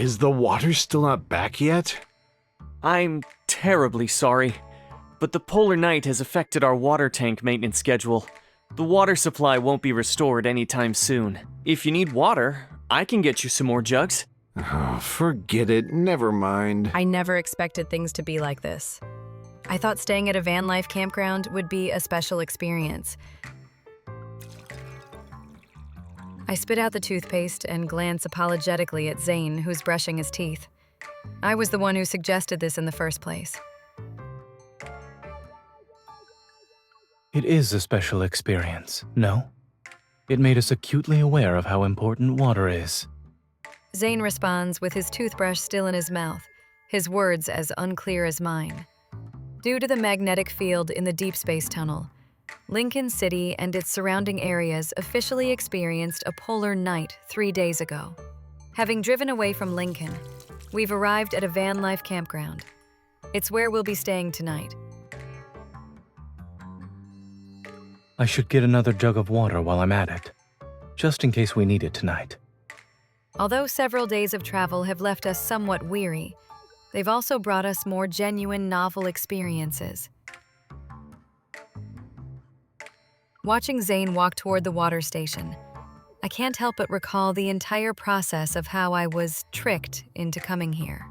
Is the water still not back yet? I'm terribly sorry, but the polar night has affected our water tank maintenance schedule. The water supply won't be restored anytime soon. If you need water, I can get you some more jugs. Oh, forget it. Never mind. I never expected things to be like this. I thought staying at a van life campground would be a special experience. I spit out the toothpaste and glance apologetically at Zayne, who's brushing his teeth. I was the one who suggested this in the first place. It is a special experience, no? It made us acutely aware of how important water is. Zayne responds with his toothbrush still in his mouth, his words as unclear as mine. Due to the magnetic field in the Deepspace tunnel, Lincoln City and its surrounding areas officially experienced a polar night 3 days ago. Having driven away from Lincoln, we've arrived at a van life campground. It's where we'll be staying tonight. I should get another jug of water while I'm at it, just in case we need it tonight. Although several days of travel have left us somewhat weary, they've also brought us more genuine, novel experiences. Watching Zayne walk toward the water station, I can't help but recall the entire process of how I was tricked into coming here.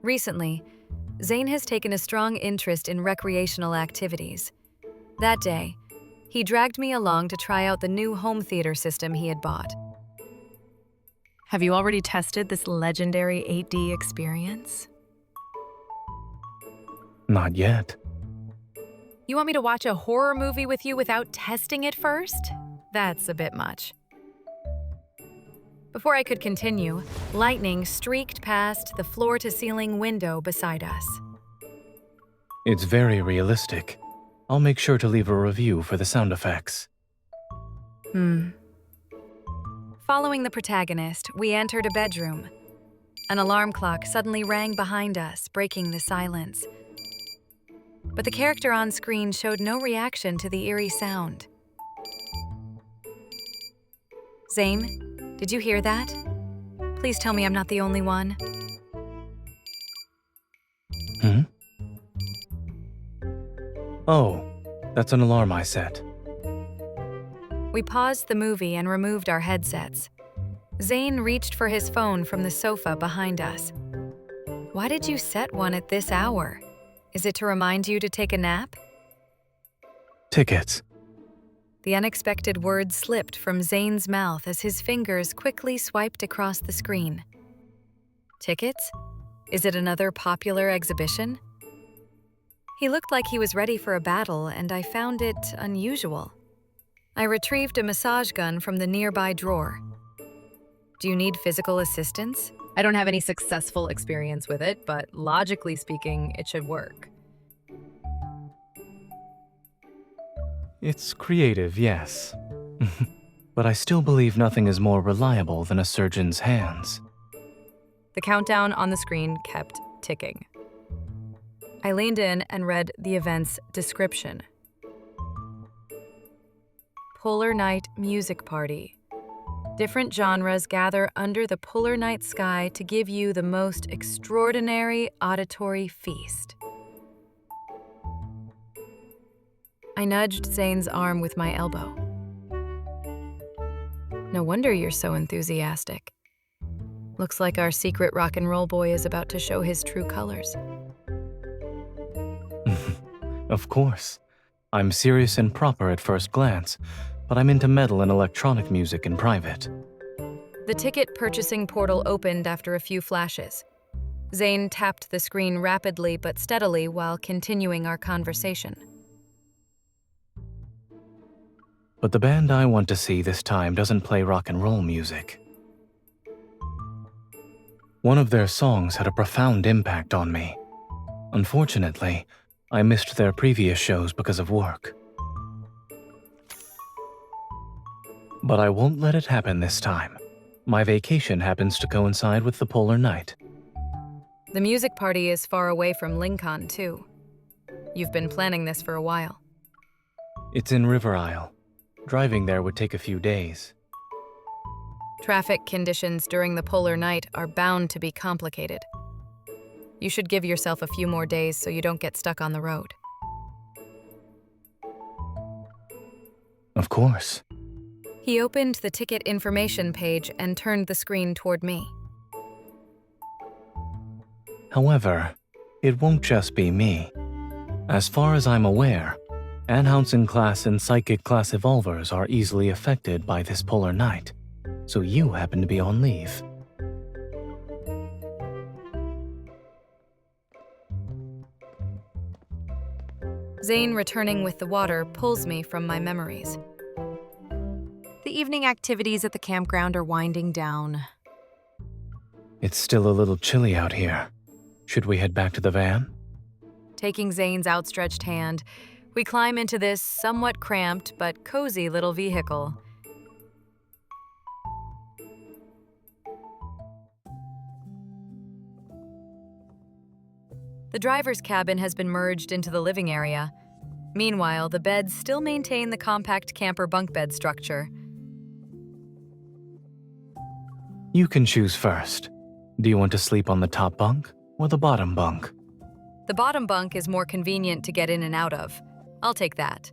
Recently, Zayne has taken a strong interest in recreational activities. That day, he dragged me along to try out the new home theater system he had bought. Have you already tested this legendary 8D experience? Not yet. You want me to watch a horror movie with you without testing it first? That's a bit much. Before I could continue, lightning streaked past the floor-to-ceiling window beside us. It's very realistic. I'll make sure to leave a review for the sound effects. Following the protagonist, we entered a bedroom. An alarm clock suddenly rang behind us, breaking the silence. But the character on screen showed no reaction to the eerie sound. Zayne, did you hear that? Please tell me I'm not the only one. Oh, that's an alarm I set. We paused the movie and removed our headsets. Zayne reached for his phone from the sofa behind us. Why did you set one at this hour? Is it to remind you to take a nap? Tickets. The unexpected words slipped from Zayne's mouth as his fingers quickly swiped across the screen. Tickets? Is it another popular exhibition? He looked like he was ready for a battle, and I found it unusual. I retrieved a massage gun from the nearby drawer. Do you need physical assistance? I don't have any successful experience with it, but logically speaking, it should work. It's creative, yes. But I still believe nothing is more reliable than a surgeon's hands. The countdown on the screen kept ticking. I leaned in and read the event's description. Polar Night Music Party. Different genres gather under the polar night sky to give you the most extraordinary auditory feast. I nudged Zayne's arm with my elbow. No wonder you're so enthusiastic. Looks like our secret rock and roll boy is about to show his true colors. Of course. I'm serious and proper at first glance, but I'm into metal and electronic music in private. The ticket purchasing portal opened after a few flashes. Zayne tapped the screen rapidly but steadily while continuing our conversation. But the band I want to see this time doesn't play rock and roll music. One of their songs had a profound impact on me. Unfortunately, I missed their previous shows because of work. But I won't let it happen this time. My vacation happens to coincide with the polar night. The music party is far away from Lincoln, too. You've been planning this for a while. It's in River Isle. Driving there would take a few days. Traffic conditions during the polar night are bound to be complicated. You should give yourself a few more days so you don't get stuck on the road. Of course. He opened the ticket information page and turned the screen toward me. However, it won't just be me. As far as I'm aware, Anhousen class and Psychic class evolvers are easily affected by this polar night, so you happen to be on leave. Zayne returning with the water pulls me from my memories. The evening activities at the campground are winding down. It's still a little chilly out here. Should we head back to the van? Taking Zayne's outstretched hand, we climb into this somewhat cramped but cozy little vehicle. The driver's cabin has been merged into the living area. Meanwhile, the beds still maintain the compact camper bunk bed structure. You can choose first. Do you want to sleep on the top bunk or the bottom bunk? The bottom bunk is more convenient to get in and out of. I'll take that.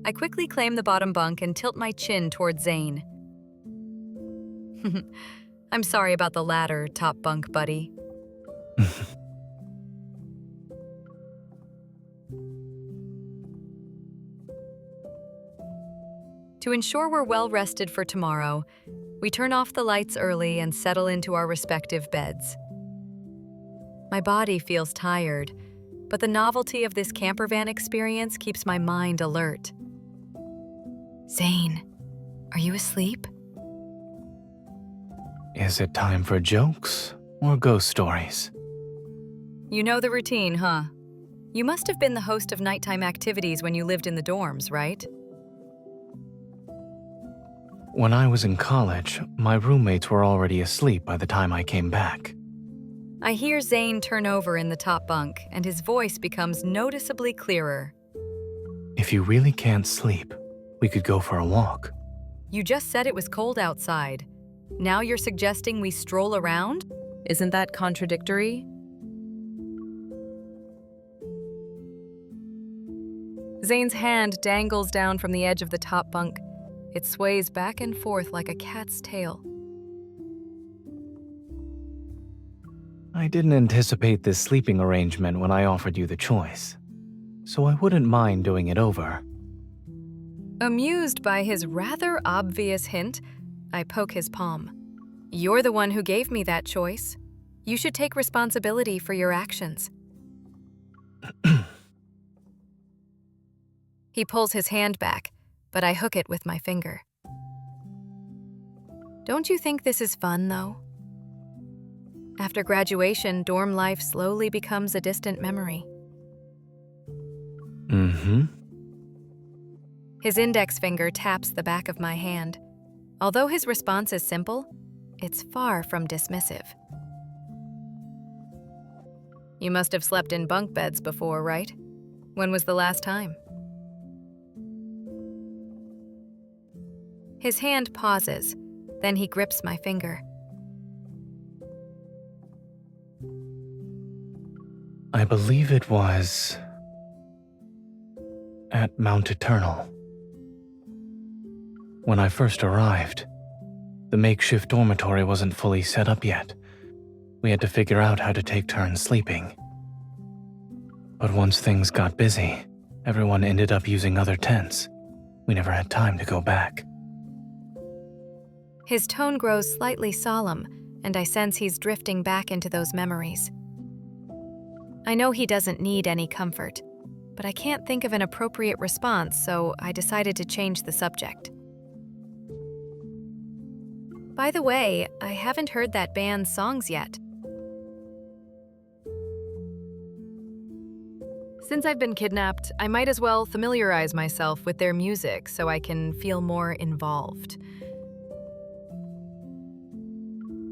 I quickly claim the bottom bunk and tilt my chin towards Zayne. I'm sorry about the latter, top bunk buddy. To ensure we're well rested for tomorrow, we turn off the lights early and settle into our respective beds. My body feels tired, but the novelty of this campervan experience keeps my mind alert. Zayne, are you asleep? Is it time for jokes or ghost stories? You know the routine, huh? You must have been the host of nighttime activities when you lived in the dorms, right? When I was in college, my roommates were already asleep by the time I came back. I hear Zayne turn over in the top bunk, and his voice becomes noticeably clearer. If you really can't sleep, we could go for a walk. You just said it was cold outside. Now you're suggesting we stroll around? Isn't that contradictory? Zayne's hand dangles down from the edge of the top bunk. It sways back and forth like a cat's tail. I didn't anticipate this sleeping arrangement when I offered you the choice, so I wouldn't mind doing it over. Amused by his rather obvious hint, I poke his palm. You're the one who gave me that choice. You should take responsibility for your actions. He pulls his hand back, but I hook it with my finger. Don't you think this is fun, though? After graduation, dorm life slowly becomes a distant memory. Mm-hmm. His index finger taps the back of my hand. Although his response is simple, it's far from dismissive. You must have slept in bunk beds before, right? When was the last time? His hand pauses, then he grips my finger. I believe it was at Mount Eternal. When I first arrived, the makeshift dormitory wasn't fully set up yet. We had to figure out how to take turns sleeping. But once things got busy, everyone ended up using other tents. We never had time to go back. His tone grows slightly solemn, and I sense he's drifting back into those memories. I know he doesn't need any comfort, but I can't think of an appropriate response, so I decided to change the subject. By the way, I haven't heard that band's songs yet. Since I've been kidnapped, I might as well familiarize myself with their music so I can feel more involved.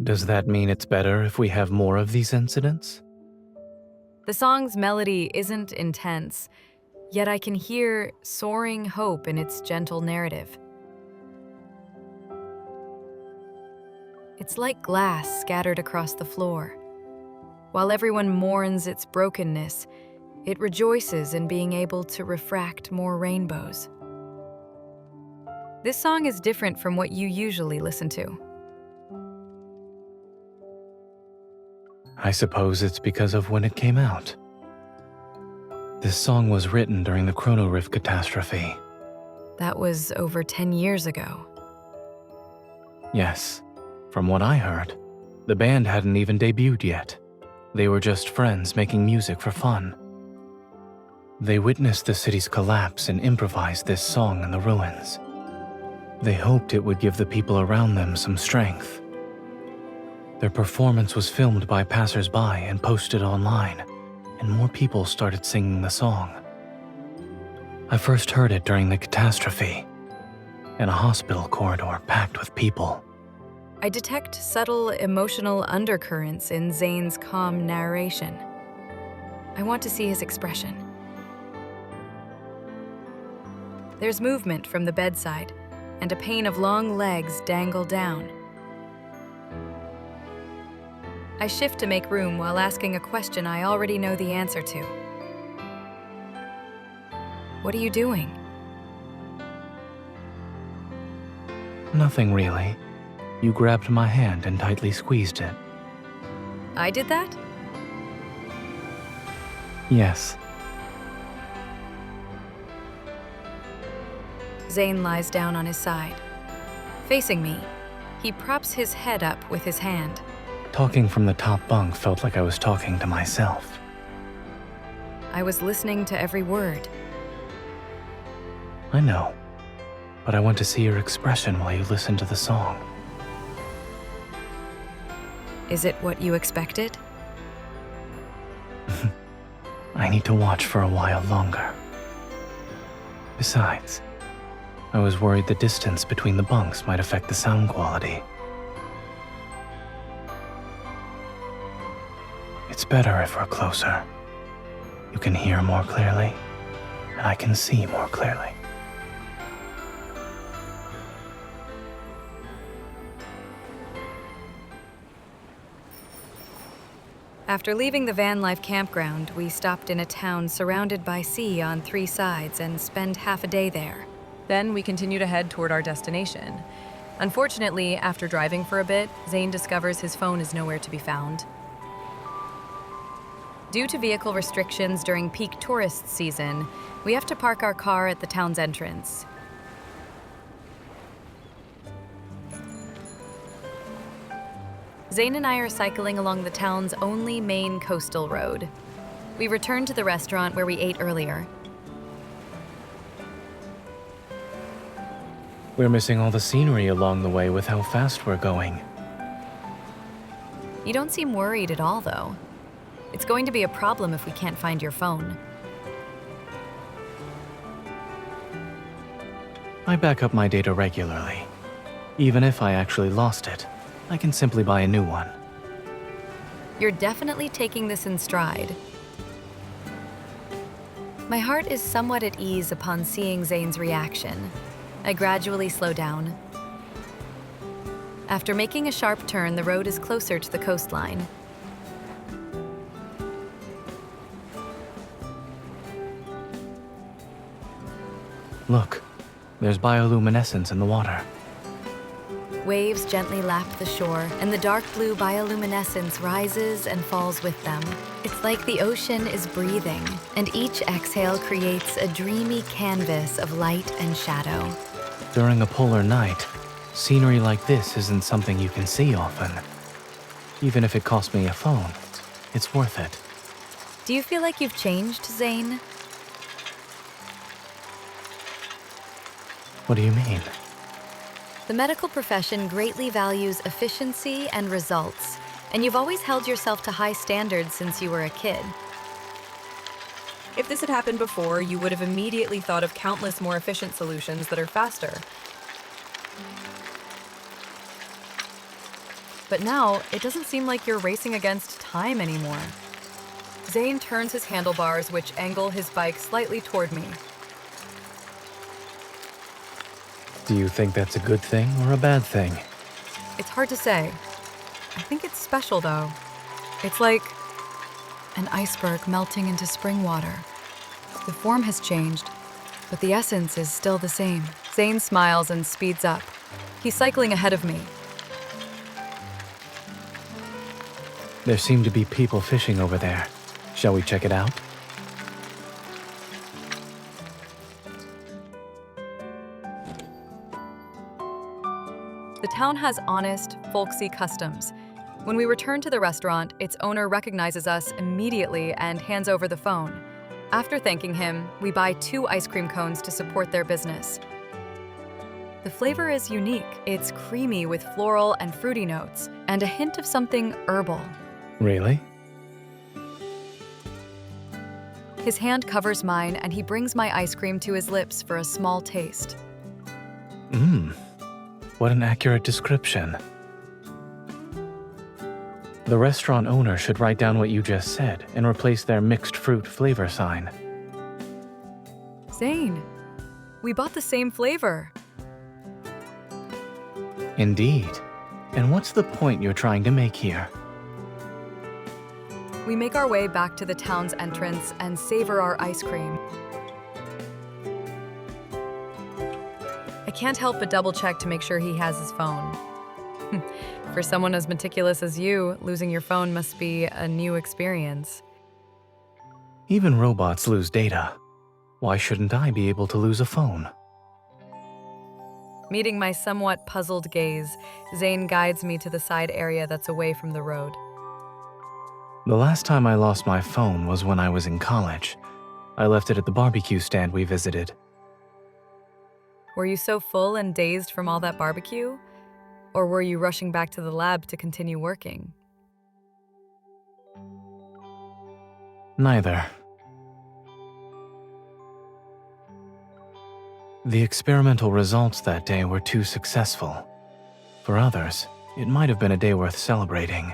Does that mean it's better if we have more of these incidents? The song's melody isn't intense, yet I can hear soaring hope in its gentle narrative. It's like glass scattered across the floor. While everyone mourns its brokenness, it rejoices in being able to refract more rainbows. This song is different from what you usually listen to. I suppose it's because of when it came out. This song was written during the Chrono Rift catastrophe. That was over 10 years ago. Yes, from what I heard, the band hadn't even debuted yet. They were just friends making music for fun. They witnessed the city's collapse and improvised this song in the ruins. They hoped it would give the people around them some strength. Their performance was filmed by passers-by and posted online, and more people started singing the song. I first heard it during the catastrophe, in a hospital corridor packed with people. I detect subtle emotional undercurrents in Zayne's calm narration. I want to see his expression. There's movement from the bedside, and a pair of long legs dangle down. I shift to make room while asking a question I already know the answer to. What are you doing? Nothing really. You grabbed my hand and tightly squeezed it. I did that? Yes. Zayne lies down on his side. Facing me, he props his head up with his hand. Talking from the top bunk felt like I was talking to myself. I was listening to every word. I know, but I want to see your expression while you listen to the song. Is it what you expected? I need to watch for a while longer. Besides, I was worried the distance between the bunks might affect the sound quality. It's better if we're closer. You can hear more clearly, and I can see more clearly. After leaving the van life campground, we stopped in a town surrounded by sea on 3 sides and spent half a day there. Then we continue to head toward our destination. Unfortunately, after driving for a bit, Zayne discovers his phone is nowhere to be found. Due to vehicle restrictions during peak tourist season, we have to park our car at the town's entrance. Zayne and I are cycling along the town's only main coastal road. We return to the restaurant where we ate earlier. We're missing all the scenery along the way with how fast we're going. You don't seem worried at all, though. It's going to be a problem if we can't find your phone. I back up my data regularly. Even if I actually lost it, I can simply buy a new one. You're definitely taking this in stride. My heart is somewhat at ease upon seeing Zayne's reaction. I gradually slow down. After making a sharp turn, the road is closer to the coastline. Look, there's bioluminescence in the water. Waves gently lap the shore, and the dark blue bioluminescence rises and falls with them. It's like the ocean is breathing, and each exhale creates a dreamy canvas of light and shadow. During a polar night, scenery like this isn't something you can see often. Even if it cost me a phone, it's worth it. Do you feel like you've changed, Zayne? What do you mean? The medical profession greatly values efficiency and results, and you've always held yourself to high standards since you were a kid. If this had happened before, you would have immediately thought of countless more efficient solutions that are faster. But now, it doesn't seem like you're racing against time anymore. Zayne turns his handlebars, which angle his bike slightly toward me. Do you think that's a good thing or a bad thing? It's hard to say. I think it's special, though. It's like an iceberg melting into spring water. The form has changed, but the essence is still the same. Zayne smiles and speeds up. He's cycling ahead of me. There seem to be people fishing over there. Shall we check it out? The town has honest, folksy customs. When we return to the restaurant, its owner recognizes us immediately and hands over the phone. After thanking him, we buy 2 ice cream cones to support their business. The flavor is unique. It's creamy with floral and fruity notes, and a hint of something herbal. Really? His hand covers mine, and he brings my ice cream to his lips for a small taste. What an accurate description. The restaurant owner should write down what you just said and replace their mixed fruit flavor sign. Zayne, we bought the same flavor. Indeed. And what's the point you're trying to make here? We make our way back to the town's entrance and savor our ice cream. I can't help but double-check to make sure he has his phone. For someone as meticulous as you, losing your phone must be a new experience. Even robots lose data. Why shouldn't I be able to lose a phone? Meeting my somewhat puzzled gaze, Zayne guides me to the side area that's away from the road. The last time I lost my phone was when I was in college. I left it at the barbecue stand we visited. Were you so full and dazed from all that barbecue? Or were you rushing back to the lab to continue working? Neither. The experimental results that day were too successful. For others, it might have been a day worth celebrating.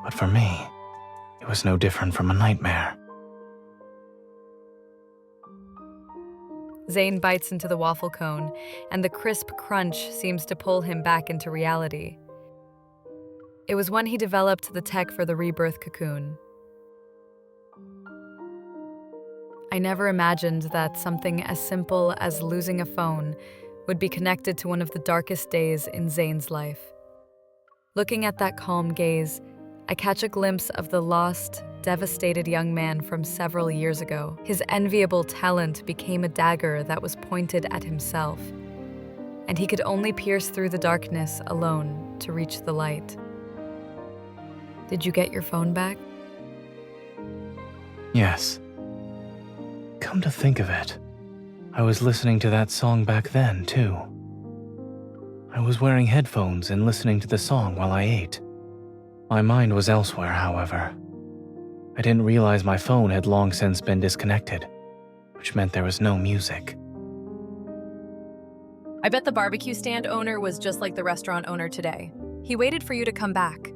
But for me, it was no different from a nightmare. Zayne bites into the waffle cone, and the crisp crunch seems to pull him back into reality. It was when he developed the tech for the rebirth cocoon. I never imagined that something as simple as losing a phone would be connected to one of the darkest days in Zayne's life. Looking at that calm gaze, I catch a glimpse of the lost, devastated young man from several years ago. His enviable talent became a dagger that was pointed at himself, and he could only pierce through the darkness alone to reach the light. Did you get your phone back? Yes. Come to think of it, I was listening to that song back then, too. I was wearing headphones and listening to the song while I ate. My mind was elsewhere, however. I didn't realize my phone had long since been disconnected, which meant there was no music. I bet the barbecue stand owner was just like the restaurant owner today. He waited for you to come back.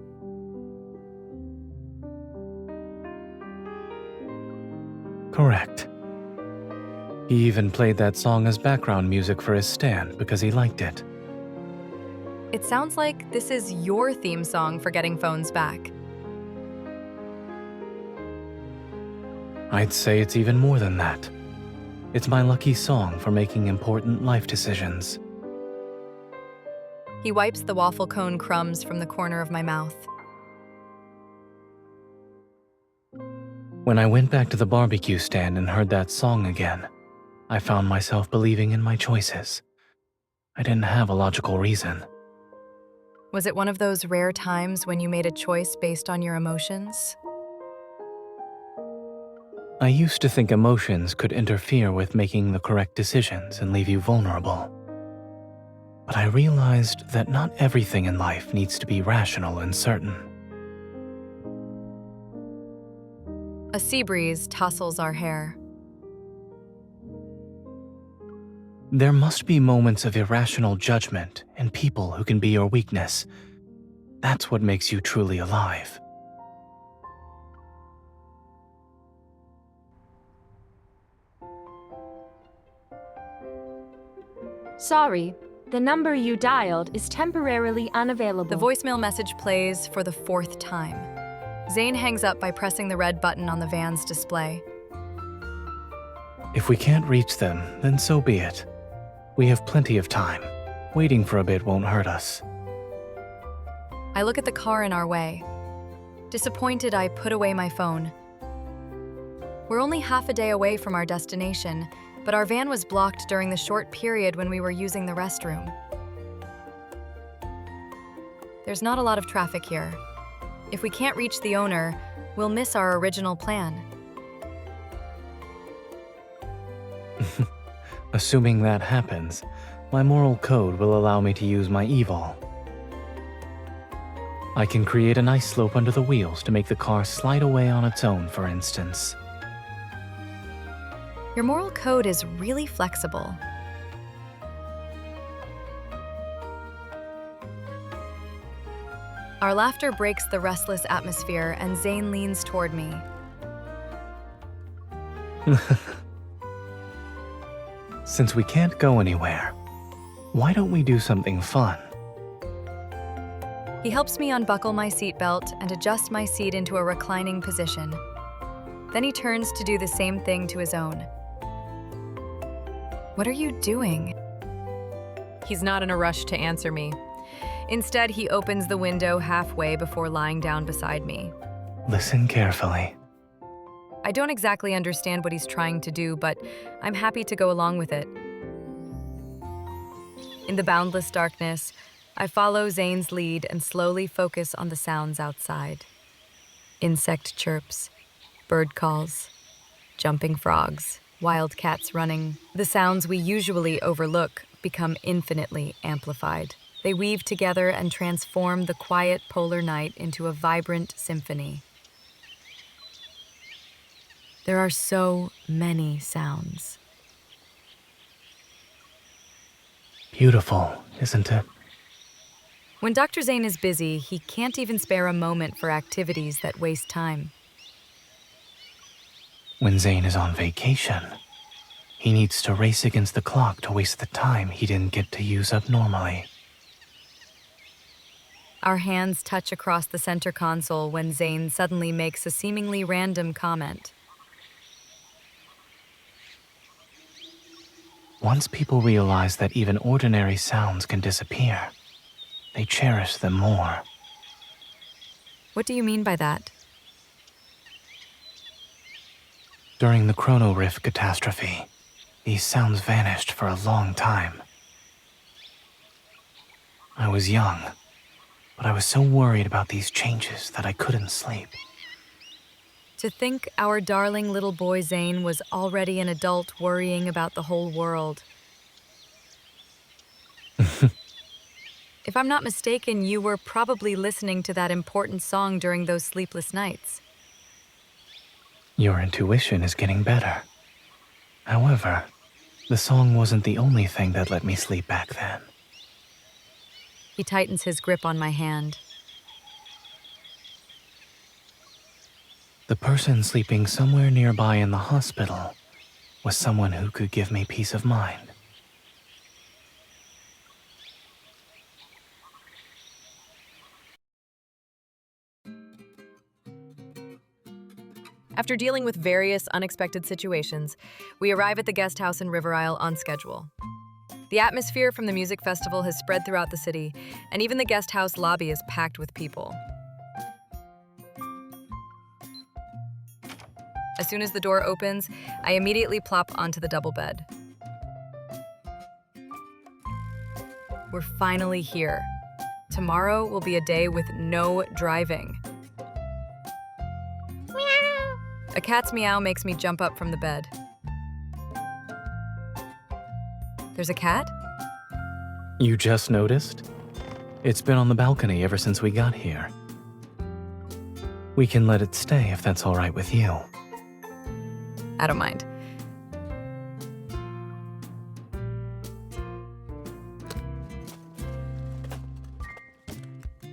Correct. He even played that song as background music for his stand because he liked it. It sounds like this is your theme song for getting phones back. I'd say it's even more than that. It's my lucky song for making important life decisions. He wipes the waffle cone crumbs from the corner of my mouth. When I went back to the barbecue stand and heard that song again, I found myself believing in my choices. I didn't have a logical reason. Was it one of those rare times when you made a choice based on your emotions? I used to think emotions could interfere with making the correct decisions and leave you vulnerable. But I realized that not everything in life needs to be rational and certain. A sea breeze tussles our hair. There must be moments of irrational judgment and people who can be your weakness. That's what makes you truly alive. Sorry, the number you dialed is temporarily unavailable. The voicemail message plays for the 4th time. Zayne hangs up by pressing the red button on the van's display. If we can't reach them, then so be it. We have plenty of time. Waiting for a bit won't hurt us. I look at the car in our way. Disappointed, I put away my phone. We're only half a day away from our destination, but our van was blocked during the short period when we were using the restroom. There's not a lot of traffic here. If we can't reach the owner, we'll miss our original plan. Assuming that happens, my moral code will allow me to use my evil. I can create an ice slope under the wheels to make the car slide away on its own, for instance. Your moral code is really flexible. Our laughter breaks the restless atmosphere, and Zayne leans toward me. Since we can't go anywhere, why don't we do something fun? He helps me unbuckle my seatbelt and adjust my seat into a reclining position. Then he turns to do the same thing to his own. What are you doing? He's not in a rush to answer me. Instead, he opens the window halfway before lying down beside me. Listen carefully. I don't exactly understand what he's trying to do, but I'm happy to go along with it. In the boundless darkness, I follow Zayne's lead and slowly focus on the sounds outside. Insect chirps, bird calls, jumping frogs, wild cats running. The sounds we usually overlook become infinitely amplified. They weave together and transform the quiet polar night into a vibrant symphony. There are so many sounds. Beautiful, isn't it? When Dr. Zayne is busy, he can't even spare a moment for activities that waste time. When Zayne is on vacation, he needs to race against the clock to waste the time he didn't get to use up normally. Our hands touch across the center console when Zayne suddenly makes a seemingly random comment. Once people realize that even ordinary sounds can disappear, they cherish them more. What do you mean by that? During the Chrono Rift catastrophe, these sounds vanished for a long time. I was young, but I was so worried about these changes that I couldn't sleep. To think our darling little boy Zayne was already an adult worrying about the whole world. If I'm not mistaken, you were probably listening to that important song during those sleepless nights. Your intuition is getting better. However, the song wasn't the only thing that let me sleep back then. He tightens his grip on my hand. The person sleeping somewhere nearby in the hospital was someone who could give me peace of mind. After dealing with various unexpected situations, we arrive at the guest house in Rafayel on schedule. The atmosphere from the music festival has spread throughout the city, and even the guest house lobby is packed with people. As soon as the door opens, I immediately plop onto the double bed. We're finally here. Tomorrow will be a day with no driving. A cat's meow makes me jump up from the bed. There's a cat? You just noticed? It's been on the balcony ever since we got here. We can let it stay if that's all right with you. I don't mind.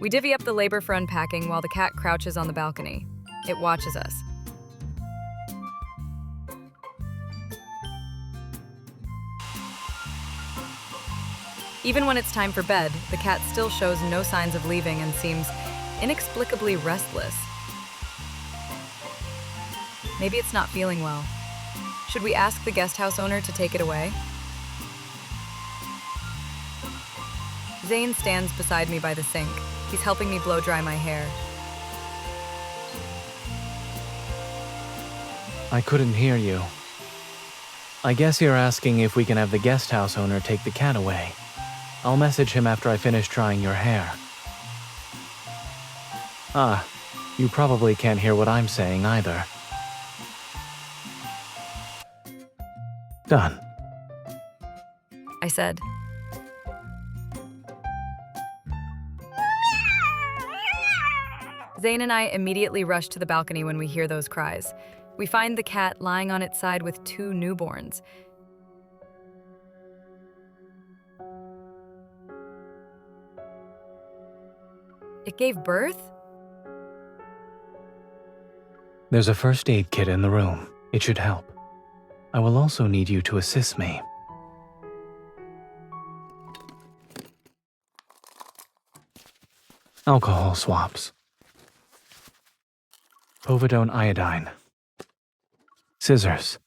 We divvy up the labor for unpacking while the cat crouches on the balcony. It watches us. Even when it's time for bed, the cat still shows no signs of leaving and seems inexplicably restless. Maybe it's not feeling well. Should we ask the guest house owner to take it away? Zayne stands beside me by the sink. He's helping me blow dry my hair. I couldn't hear you. I guess you're asking if we can have the guest house owner take the cat away. I'll message him after I finish drying your hair. Ah, you probably can't hear what I'm saying either. Done. I said. Zayne and I immediately rush to the balcony when we hear those cries. We find the cat lying on its side with 2 newborns. It gave birth? There's a first aid kit in the room. It should help. I will also need you to assist me. Alcohol swabs. Povidone iodine. Scissors.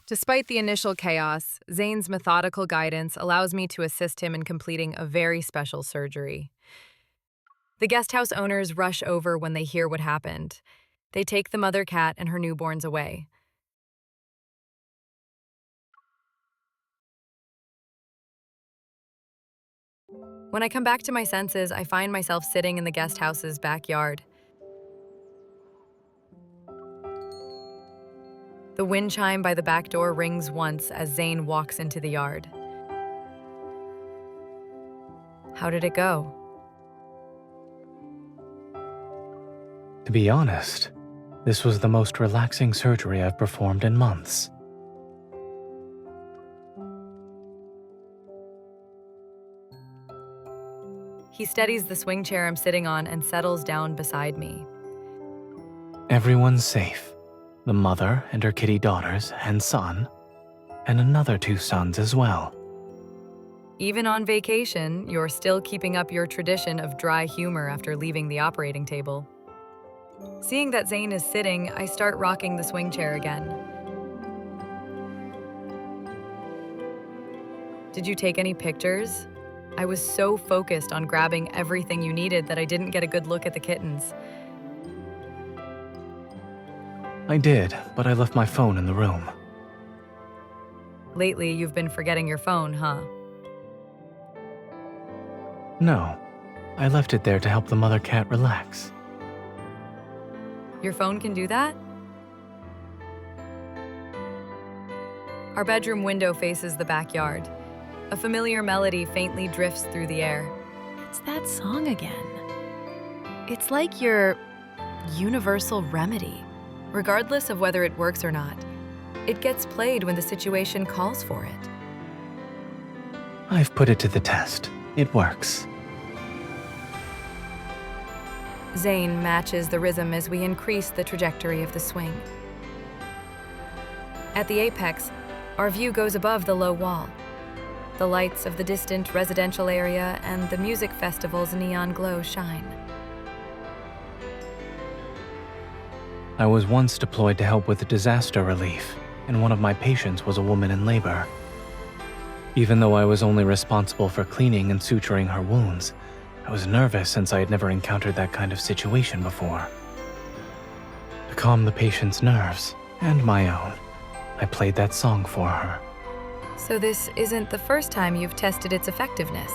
Despite the initial chaos, Zayne's methodical guidance allows me to assist him in completing a very special surgery. The guest house owners rush over when they hear what happened. They take the mother cat and her newborns away. When I come back to my senses, I find myself sitting in the guest house's backyard. The wind chime by the back door rings once as Zayne walks into the yard. How did it go? To be honest, this was the most relaxing surgery I've performed in months. He steadies the swing chair I'm sitting on and settles down beside me. Everyone's safe. The mother and her kitty daughters and son, and another 2 sons as well. Even on vacation, you're still keeping up your tradition of dry humor after leaving the operating table. Seeing that Zayne is sitting, I start rocking the swing chair again. Did you take any pictures? I was so focused on grabbing everything you needed that I didn't get a good look at the kittens. I did, but I left my phone in the room. Lately, you've been forgetting your phone, huh? No, I left it there to help the mother cat relax. Your phone can do that? Our bedroom window faces the backyard. A familiar melody faintly drifts through the air. It's that song again. It's like your universal remedy. Regardless of whether it works or not, it gets played when the situation calls for it. I've put it to the test. It works. Zayne matches the rhythm as we increase the trajectory of the swing. At the apex, our view goes above the low wall. The lights of the distant residential area and the music festival's neon glow shine. I was once deployed to help with disaster relief, and one of my patients was a woman in labor. Even though I was only responsible for cleaning and suturing her wounds, I was nervous since I had never encountered that kind of situation before. To calm the patient's nerves, and my own, I played that song for her. So this isn't the first time you've tested its effectiveness.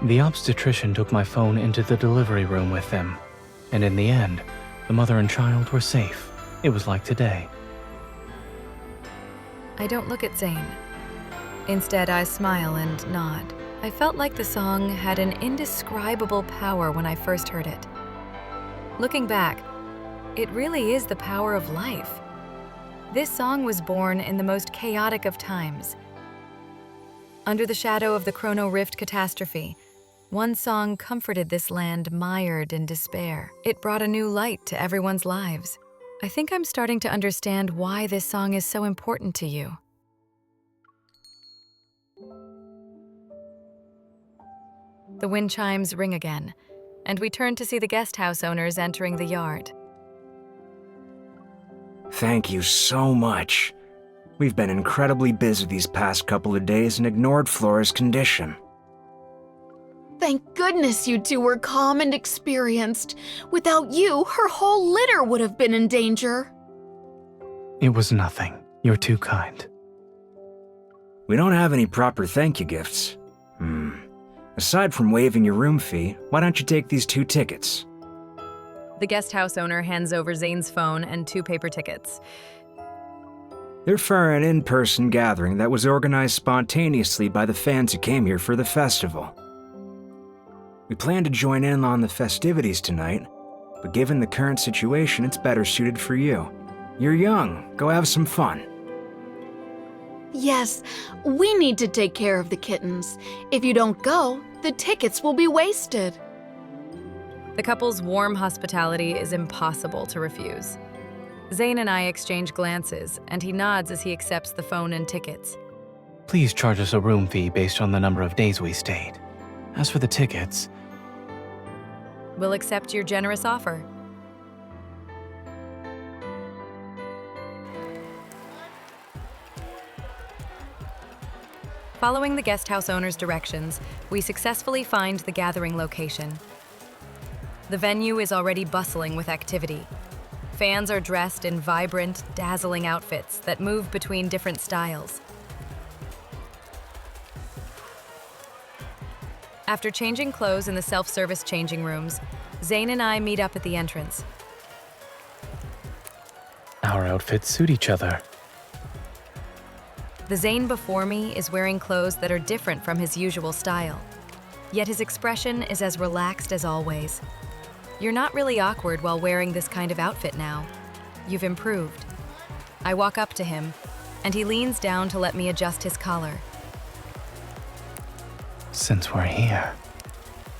The obstetrician took my phone into the delivery room with them, and in the end, the mother and child were safe. It was like today. I don't look at Zayne. Instead, I smile and nod. I felt like the song had an indescribable power when I first heard it. Looking back, it really is the power of life. This song was born in the most chaotic of times. Under the shadow of the Chrono Rift catastrophe, one song comforted this land mired in despair. It brought a new light to everyone's lives. I think I'm starting to understand why this song is so important to you. The wind chimes ring again, and we turn to see the guest house owners entering the yard. Thank you so much. We've been incredibly busy these past couple of days and ignored Flora's condition. Thank goodness you two were calm and experienced. Without you, her whole litter would have been in danger. It was nothing. You're too kind. We don't have any proper thank you gifts. Aside from waiving your room fee, why don't you take these 2 tickets? The guest house owner hands over Zayne's phone and 2 paper tickets. They're for an in-person gathering that was organized spontaneously by the fans who came here for the festival. We plan to join in on the festivities tonight, but given the current situation, it's better suited for you. You're young, go have some fun. Yes, we need to take care of the kittens. If you don't go, the tickets will be wasted. The couple's warm hospitality is impossible to refuse. Zayne and I exchange glances, and he nods as he accepts the phone and tickets. Please charge us a room fee based on the number of days we stayed. As for the tickets, We'll accept your generous offer. Following the guest house owner's directions, we successfully find the gathering location. The venue is already bustling with activity. Fans are dressed in vibrant, dazzling outfits that move between different styles. After changing clothes in the self-service changing rooms, Zayne and I meet up at the entrance. our outfits suit each other. The Zayne before me is wearing clothes that are different from his usual style. Yet his expression is as relaxed as always. You're not really awkward while wearing this kind of outfit now. You've improved. I walk up to him, and he leans down to let me adjust his collar. Since we're here,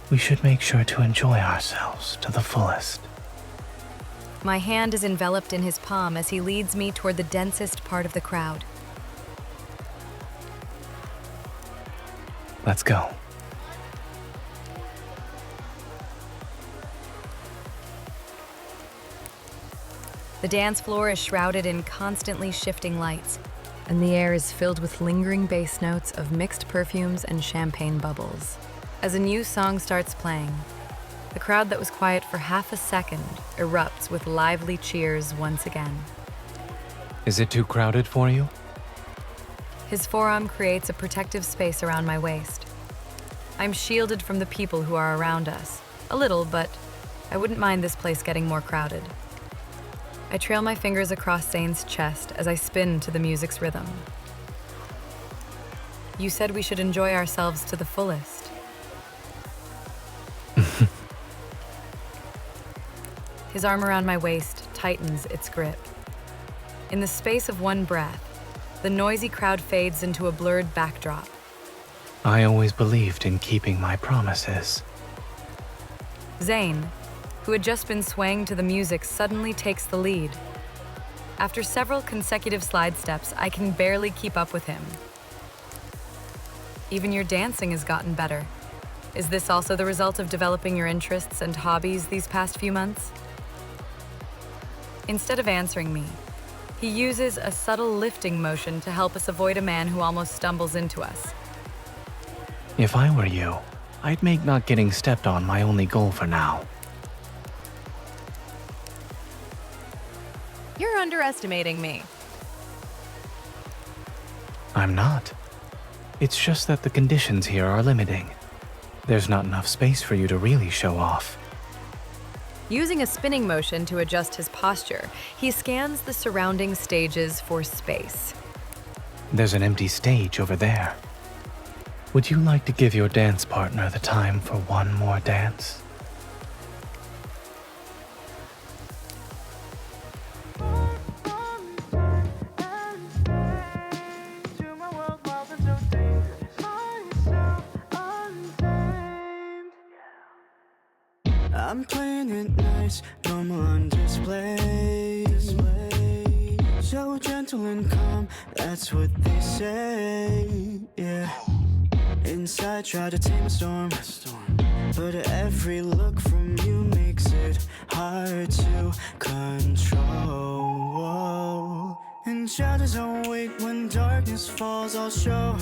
we should make sure to enjoy ourselves to the fullest. My hand is enveloped in his palm as he leads me toward the densest part of the crowd. Let's go. The dance floor is shrouded in constantly shifting lights, and the air is filled with lingering bass notes of mixed perfumes and champagne bubbles. As a new song starts playing, the crowd that was quiet for half a second erupts with lively cheers once again. Is it too crowded for you? His forearm creates a protective space around my waist. I'm shielded from the people who are around us. A little, but I wouldn't mind this place getting more crowded. I trail my fingers across Zayne's chest as I spin to the music's rhythm. You said we should enjoy ourselves to the fullest. His arm around my waist tightens its grip. In the space of one breath, the noisy crowd fades into a blurred backdrop. I always believed in keeping my promises. Zayne, who had just been swaying to the music, suddenly takes the lead. After several consecutive slide steps, I can barely keep up with him. Even your dancing has gotten better. Is this also the result of developing your interests and hobbies these past few months? Instead of answering me, he uses a subtle lifting motion to help us avoid a man who almost stumbles into us. If I were you, I'd make not getting stepped on my only goal for now. You're underestimating me. I'm not. It's just that the conditions here are limiting. There's not enough space for you to really show off. Using a spinning motion to adjust his posture, he scans the surrounding stages for space. There's an empty stage over there. Would you like to give your dance partner the time for one more dance? I'm playing it nice, drama on display. So gentle and calm, that's what they say, yeah. Inside, try to tame a storm. But every look from you makes it hard to control. In shadows I'll wait, when darkness falls I'll show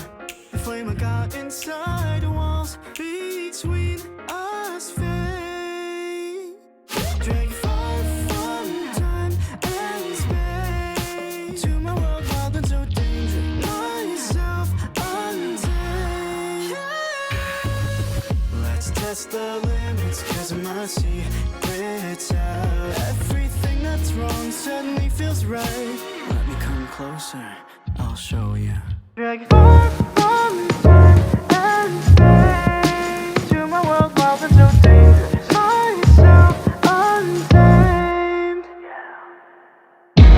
the flame I got inside the walls between us fade. Drag far from time and space to my world wild and so dangerous, myself untamed. Let's test the limits, cause I must see secrets out. Everything that's wrong suddenly feels right. Let me come closer, I'll show you. Drag far from time and space to my world wild and so dangerous, myself untamed.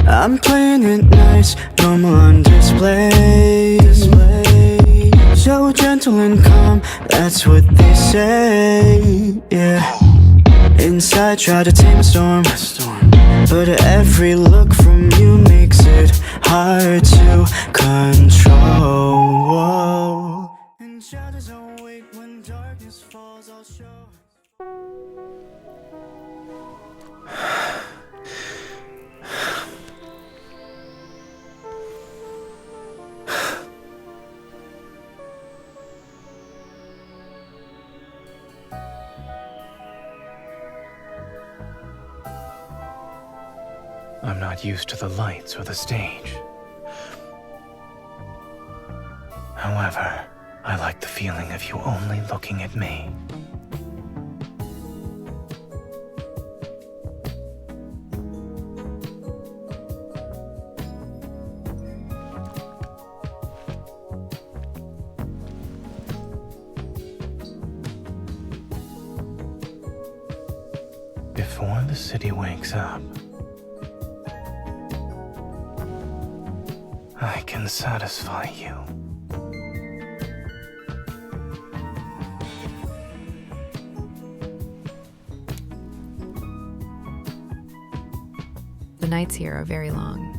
I'm playing it nice, normal on display. So gentle and calm, that's what they say, yeah. Inside, try to tame a storm. But every look from you makes it hard to control. In shadows I'll wait, when darkness falls I'll show. I'm not used to the lights or the stage. However, I like the feeling of you only looking at me. Before the city wakes up, I can satisfy you. The nights here are very long.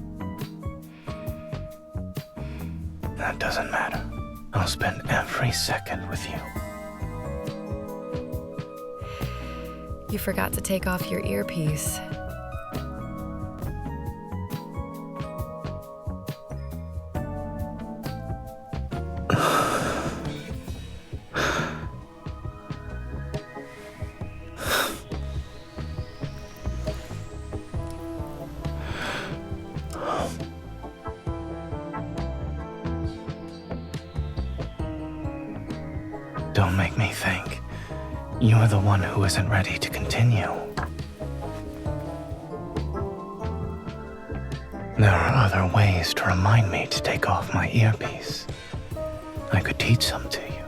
That doesn't matter. I'll spend every second with you. You forgot to take off your earpiece. Don't make me think. You're the one who isn't ready to continue. There are other ways to remind me to take off my earpiece. I could teach some to you.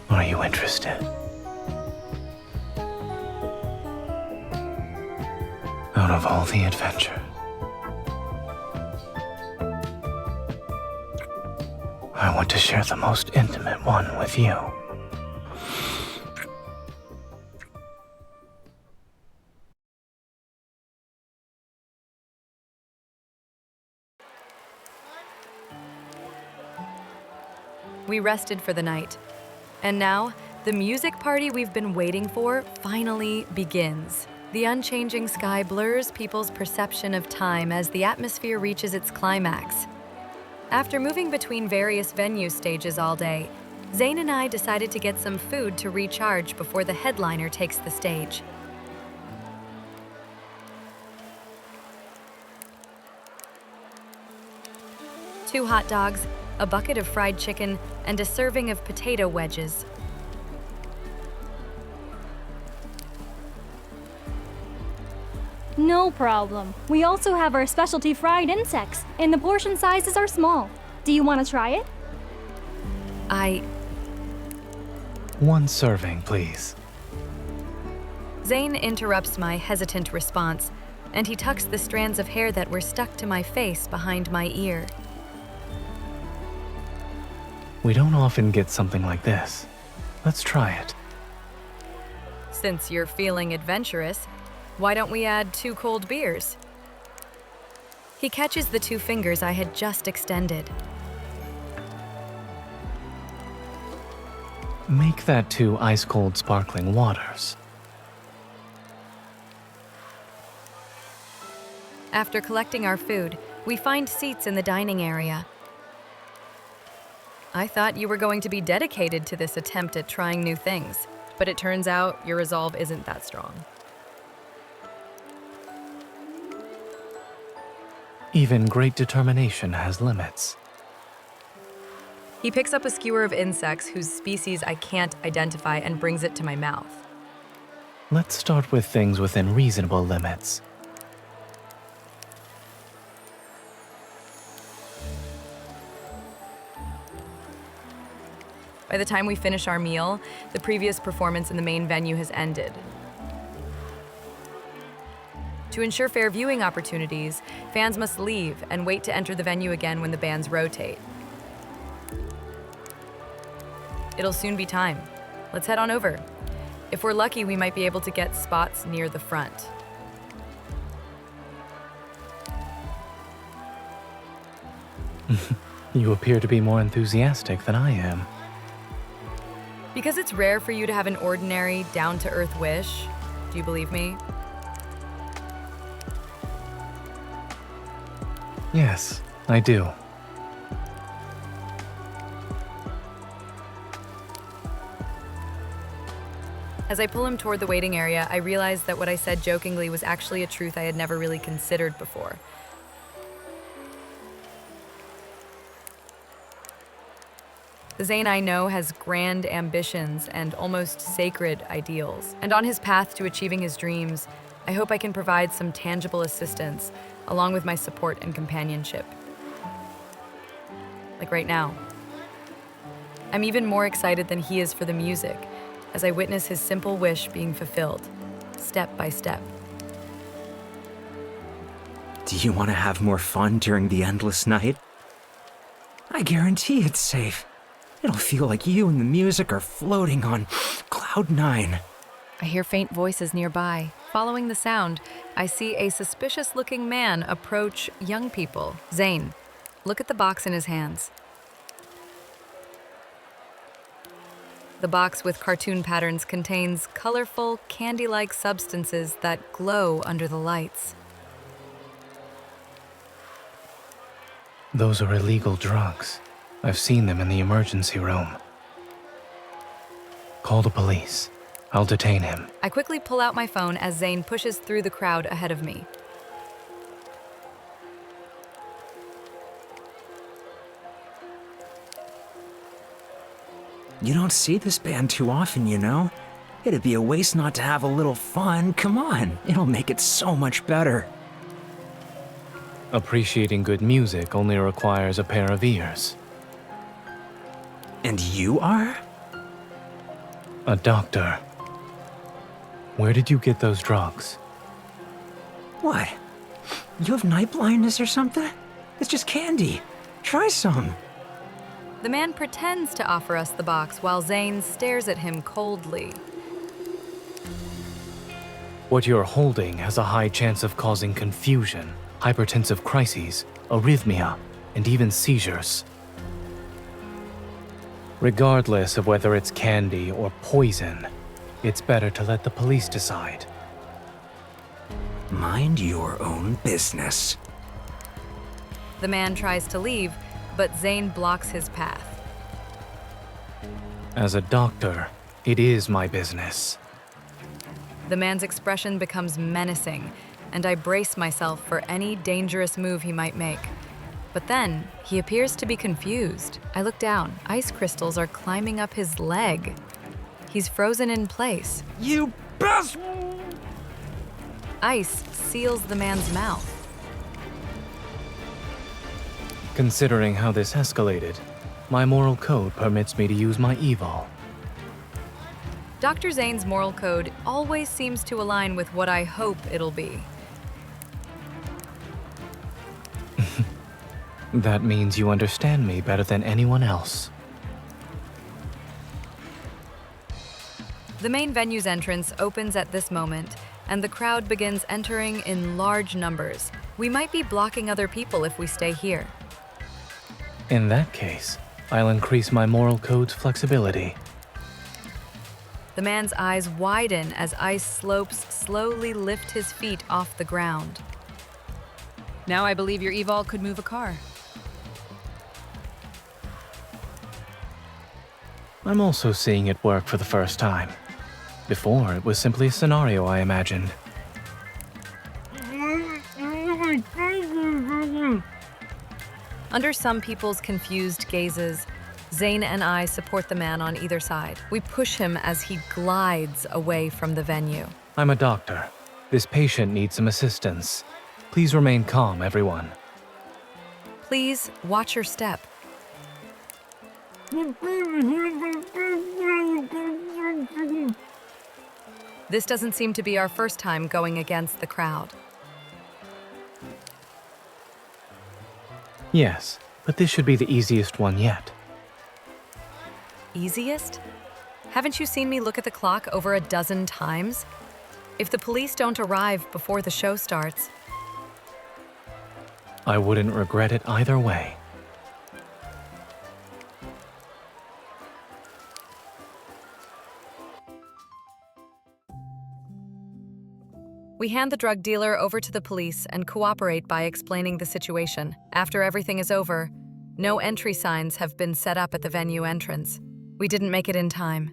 Are you interested? Out of all the adventures, I want to share the most intimate one with you. We rested for the night. And now, the music party we've been waiting for finally begins. The unchanging sky blurs people's perception of time as the atmosphere reaches its climax. After moving between various venue stages all day, Zayne and I decided to get some food to recharge before the headliner takes the stage. Two hot dogs, a bucket of fried chicken, and a serving of potato wedges. No problem. We also have our specialty fried insects, and the portion sizes are small. Do you want to try it? One serving, please. Zayne interrupts my hesitant response, and he tucks the strands of hair that were stuck to my face behind my ear. We don't often get something like this. Let's try it. Since you're feeling adventurous, why don't we add 2 cold beers? He catches the 2 fingers I had just extended. Make that 2 ice-cold sparkling waters. After collecting our food, we find seats in the dining area. I thought you were going to be dedicated to this attempt at trying new things, but it turns out your resolve isn't that strong. Even great determination has limits. He picks up a skewer of insects whose species I can't identify and brings it to my mouth. Let's start with things within reasonable limits. By the time we finish our meal, the previous performance in the main venue has ended. To ensure fair viewing opportunities, fans must leave and wait to enter the venue again when the bands rotate. It'll soon be time. Let's head on over. If we're lucky, we might be able to get spots near the front. You appear to be more enthusiastic than I am. Because it's rare for you to have an ordinary, down-to-earth wish. Do you believe me? Yes, I do. As I pull him toward the waiting area, I realize that what I said jokingly was actually a truth I had never really considered before. The Zayne I know has grand ambitions and almost sacred ideals. And on his path to achieving his dreams, I hope I can provide some tangible assistance, along with my support and companionship. Like right now. I'm even more excited than he is for the music, as I witness his simple wish being fulfilled, step by step. Do you want to have more fun during the endless night? I guarantee it's safe. It'll feel like you and the music are floating on Cloud 9. I hear faint voices nearby. Following the sound, I see a suspicious-looking man approach young people. Zayne, look at the box in his hands. The box with cartoon patterns contains colorful, candy-like substances that glow under the lights. Those are illegal drugs. I've seen them in the emergency room. Call the police. I'll detain him. I quickly pull out my phone as Zayne pushes through the crowd ahead of me. You don't see this band too often, you know? It'd be a waste not to have a little fun. Come on, it'll make it so much better. Appreciating good music only requires a pair of ears. And you are? A doctor. Where did you get those drugs? What? You have night blindness or something? It's just candy. Try some. The man pretends to offer us the box while Zayne stares at him coldly. What you're holding has a high chance of causing confusion, hypertensive crises, arrhythmia, and even seizures. Regardless of whether it's candy or poison, it's better to let the police decide. Mind your own business. The man tries to leave, but Zayne blocks his path. As a doctor, it is my business. The man's expression becomes menacing, and I brace myself for any dangerous move he might make. But then, he appears to be confused. I look down. Ice crystals are climbing up his leg. He's frozen in place. You best! Ice seals the man's mouth. Considering how this escalated, my moral code permits me to use my evil. Dr. Zayne's moral code always seems to align with what I hope it'll be. That means you understand me better than anyone else. The main venue's entrance opens at this moment, and the crowd begins entering in large numbers. We might be blocking other people if we stay here. In that case, I'll increase my moral code's flexibility. The man's eyes widen as ice slopes slowly lift his feet off the ground. Now I believe your evol could move a car. I'm also seeing it work for the first time. Before, it was simply a scenario I imagined. Under some people's confused gazes, Zayne and I support the man on either side. We push him as he glides away from the venue. I'm a doctor. This patient needs some assistance. Please remain calm, everyone. Please watch your step. This doesn't seem to be our first time going against the crowd. Yes, but this should be the easiest one yet. Easiest? Haven't you seen me look at the clock over a dozen times? If the police don't arrive before the show starts, I wouldn't regret it either way. we hand the drug dealer over to the police and cooperate by explaining the situation. After everything is over, no entry signs have been set up at the venue entrance. We didn't make it in time.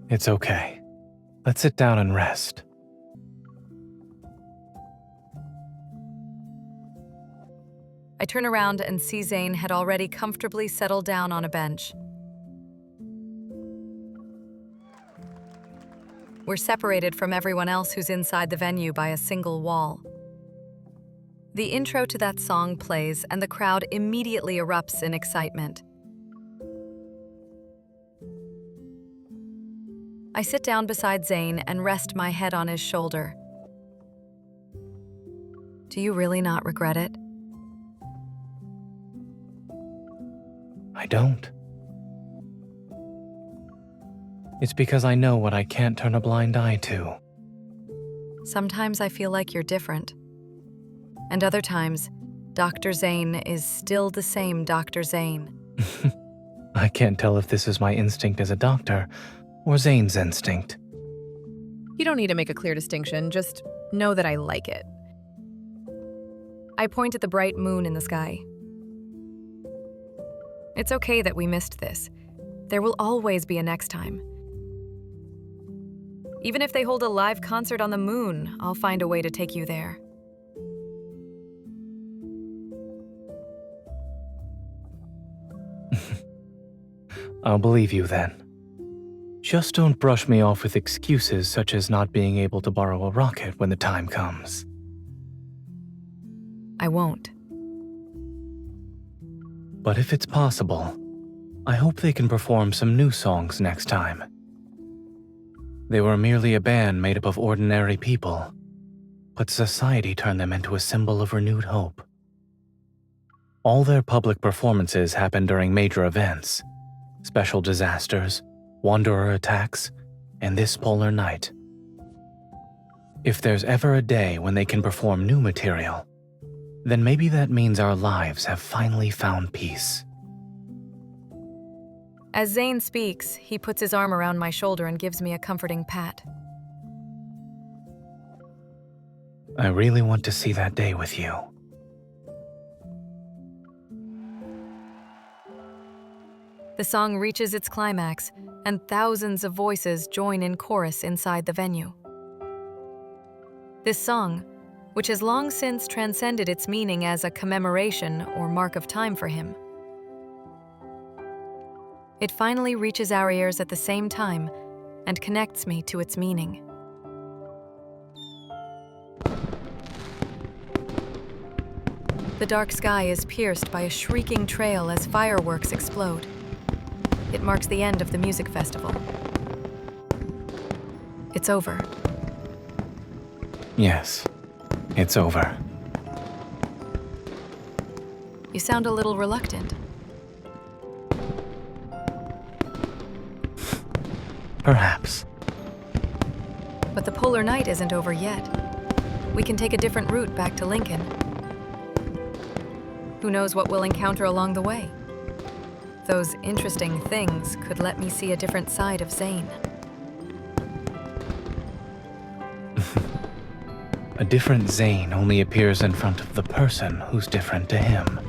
It's okay. Let's sit down and rest. I turn around and see Zayne had already comfortably settled down on a bench. We're separated from everyone else who's inside the venue by a single wall. The intro to that song plays and the crowd immediately erupts in excitement. I sit down beside Zayne and rest my head on his shoulder. Do you really not regret it? I don't. It's because I know what I can't turn a blind eye to. Sometimes I feel like you're different. And other times, Dr. Zayne is still the same Dr. Zayne. I can't tell if this is my instinct as a doctor or Zayne's instinct. You don't need to make a clear distinction, just know that I like it. I point at the bright moon in the sky. It's okay that we missed this. There will always be a next time. Even if they hold a live concert on the moon, I'll find a way to take you there. I'll believe you then. Just don't brush me off with excuses such as not being able to borrow a rocket when the time comes. I won't. But if it's possible, I hope they can perform some new songs next time. They were merely a band made up of ordinary people, but society turned them into a symbol of renewed hope. All their public performances happen during major events, special disasters, wanderer attacks, and this polar night. If there's ever a day when they can perform new material, then maybe that means our lives have finally found peace. As Zayne speaks, he puts his arm around my shoulder and gives me a comforting pat. I really want to see that day with you. The song reaches its climax, and thousands of voices join in chorus inside the venue. This song, which has long since transcended its meaning as a commemoration or mark of time for him, it finally reaches our ears at the same time and connects me to its meaning. The dark sky is pierced by a shrieking trail as fireworks explode. It marks the end of the music festival. It's over. Yes, it's over. You sound a little reluctant. Perhaps. But the polar night isn't over yet. We can take a different route back to Lincoln. Who knows what we'll encounter along the way? Those interesting things could let me see a different side of Zayne. A different Zayne only appears in front of the person who's different to him.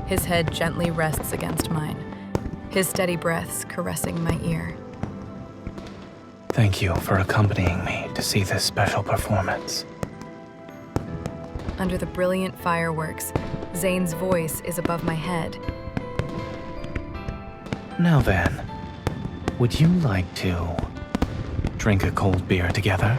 His head gently rests against mine, his steady breaths caressing my ear. Thank you for accompanying me to see this special performance. Under the brilliant fireworks, Zayne's voice is above my head. Now then, would you like to drink a cold beer together?